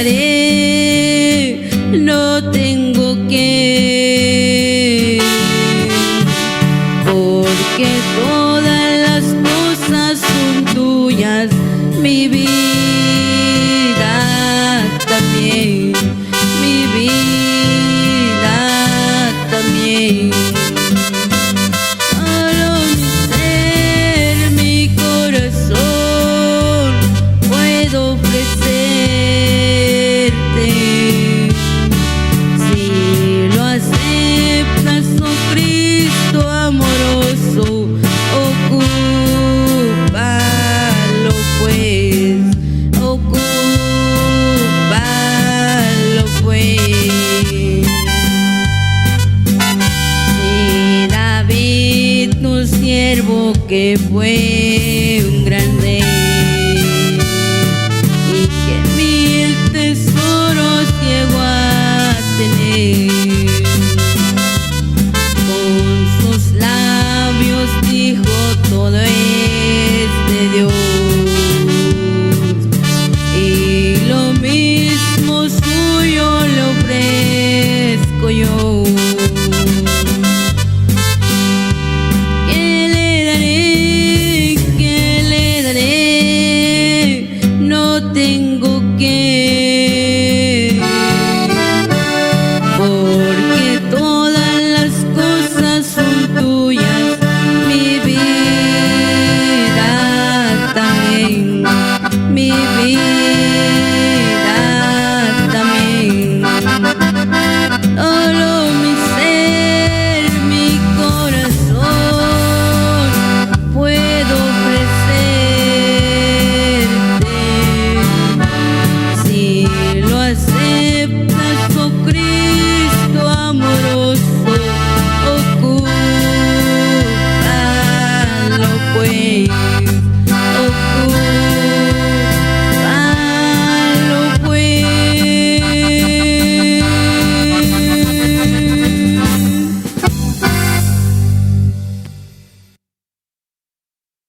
daré? No tengo que, porque todas las cosas son tuyas, mi vida también, mi vida también. Solo mi ser, mi corazón puedo ofrecerte. Si lo aceptas, oh Cristo amoroso, ocúpalo pues, ocúpalo pues. Si David, tu siervo, que fue un gran rey y que 1000 tesoros llegó a tener, con sus labios dijo: todo es de Dios, y lo mismo suyo le ofrezco yo. ¿Qué le daré? ¿Qué le daré? No tengo que,